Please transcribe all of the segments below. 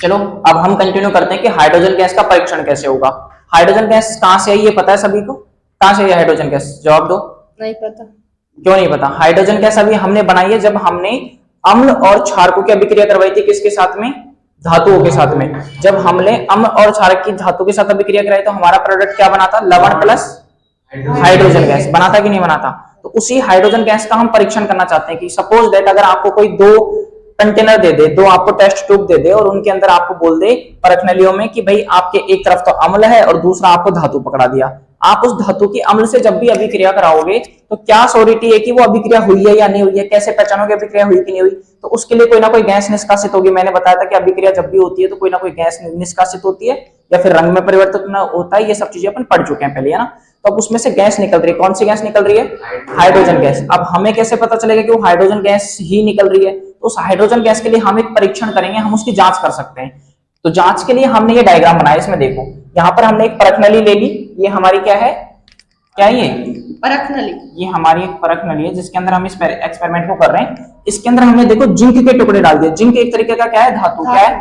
चलो अब हम कंटिन्यू करते हैं कि हाइड्रोजन गैस का परीक्षण कैसे होगा। हाइड्रोजन गैस कहां से आई ये पता है सभी को? कहां से आई हाइड्रोजन गैस? जवाब दो। नहीं पता। क्यों नहीं पता? हाइड्रोजन गैस अभी हमने बनाई है जब हमने अम्ल और क्षारकों की अभिक्रिया करवाई थी। किसके साथ में? धातुओं के साथ में। जब हमने अम्ल और क्षारक की धातु के साथ अभिक्रिया कराई तो हमारा प्रोडक्ट क्या बना था? लवण प्लस हाइड्रोजन गैस बना था कि नहीं बना था? तो उसी हाइड्रोजन गैस का हम परीक्षण करना चाहते हैं कि सपोज दैट अगर आपको कोई दो कंटेनर दे दे, दो आपको टेस्ट ट्यूब दे दे और उनके अंदर आपको बोल दे परखनलियों में कि भाई आपके एक तरफ तो अम्ल है और दूसरा आपको धातु पकड़ा दिया। आप उस धातु की अम्ल से जब भी अभिक्रिया कराओगे तो क्या श्योरिटी है कि वो अभिक्रिया हुई है या नहीं हुई है? कैसे पहचानोगे अभिक्रिया हुई कि नहीं हुई? तो उसके लिए कोई ना कोई गैस निष्कासित होगी। मैंने बताया था कि अभिक्रिया जब भी होती है तो कोई ना कोई गैस निष्कासित होती है या फिर रंग में परिवर्तन होता है। ये सब चीजें अपन पढ़ चुके हैं पहले, है ना? तो अब उसमें से गैस निकल रही है। कौन सी गैस निकल रही है? Hydrogen gas. अब हमें कैसे पता चलेगा कि वो हाइड्रोजन गैस ही निकल रही है? तो उस हाइड्रोजन गैस के लिए हम एक परीक्षण करेंगे, हम उसकी जांच कर सकते हैं। तो जांच के लिए हमने ये डायग्राम बनाया, इसमें देखो यहाँ पर हमने एक परखनली ले ली। ये हमारी क्या है? क्या ये परख नली? ये हमारी एक परख नली है जिसके अंदर हम इस एक्सपेरिमेंट को कर रहे हैं। इसके अंदर हमने देखो जिंक के टुकड़े डाल दिए। जिंक एक तरीके का क्या है? धातु। क्या है?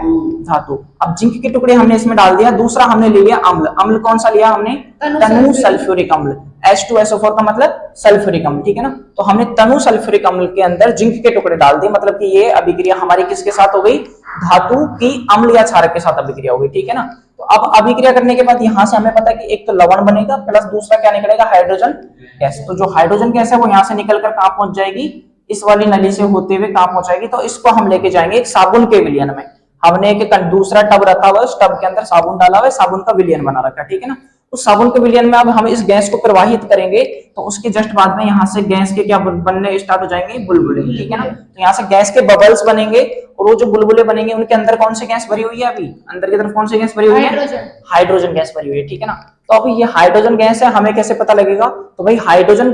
धातु। अब जिंक के टुकड़े हमने इसमें डाल दिया। दूसरा हमने ले लिया अम्ल। अम्ल कौन सा लिया हमने? तनु सल्फ्यूरिक अम्ल। H2SO4 का मतलब सल्फ्यूरिक अम्ल, ठीक है ना? तो हमने तनु सल्फ्यूरिक अम्ल के अंदर जिंक के टुकड़े डाल दिए, मतलब कि ये अभिक्रिया हमारी किसके साथ हो गई? धातु की अम्ल या क्षारक के साथ अभिक्रिया हो गई, ठीक है ना? तो अब अभिक्रिया करने के बाद यहां से हमें पता है कि एक तो लवण बनेगा प्लस दूसरा क्या निकलेगा? Hydrogen gas. तो जो हाइड्रोजन गैस है वो यहाँ से निकलकर कहां पहुंच जाएगी? इस वाली नली से होते हुए कहां पहुंचाएगी? तो इसको हम लेके जाएंगे एक साबुन के विलयन में। हमने एक दूसरा टब रखा हुआ है, उस टब के अंदर साबुन डाला हुआ है, साबुन का विलयन बना रखा है, ठीक है ना? उस साबुन के विलयन में अब हम इस गैस को प्रवाहित करेंगे तो उसके जस्ट बाद में यहाँ से गैस के क्या बनने स्टार्ट हो जाएंगे? बुलबुले, ठीक है ना? तो यहाँ से गैस के बबल्स बनेंगे और वो जो बुलबुले बनेंगे उनके अंदर कौन सी गैस भरी हुई है? अभी अंदर की तरफ कौन सी गैस भरी हुई है? हाइड्रोजन गैस भरी हुई है, ठीक है ना? तो अभी ये हाइड्रोजन गैस है, हमें कैसे पता लगेगा? तो भाई हाइड्रोजन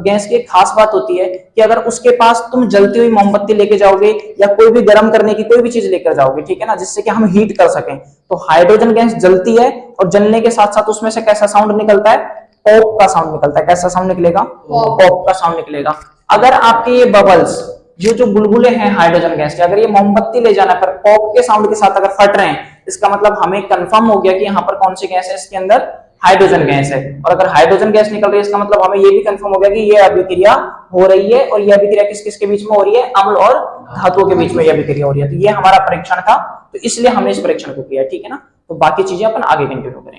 गैस की एक खास बात होती है कि अगर उसके पास तुम जलती हुई मोमबत्ती लेके जाओगे या कोई भी गर्म करने की कोई भी चीज लेकर जाओगे, ठीक है ना, जिससे कि हम हीट कर सकें, तो हाइड्रोजन गैस जलती है और जलने के साथ साथ उसमें से कैसा साउंड निकलता है? पॉप का साउंड निकलता है। कैसा साउंड निकलेगा? पॉप का साउंड निकलेगा। अगर आपके ये बबल्स, ये जो बुलबुले हैं हाइड्रोजन गैस के, अगर ये मोमबत्ती ले जाना पर पॉप के साउंड के साथ अगर फट रहे हैं, इसका मतलब हमें कंफर्म हो गया कि यहाँ पर कौन सी गैस है? इसके अंदर हाइड्रोजन गैस है। और अगर हाइड्रोजन गैस निकल रही है इसका मतलब हमें ये भी कंफर्म हो गया कि ये अभिक्रिया हो रही है। और ये अभिक्रिया किस किस के बीच में हो रही है? अम्ल और धातुओं के बीच में ये अभिक्रिया हो रही है। तो ये हमारा परीक्षण था, तो इसलिए हमने इस परीक्षण को किया, ठीक है ना? तो बाकी चीजें अपन आगे कंटिन्यू करेंगे।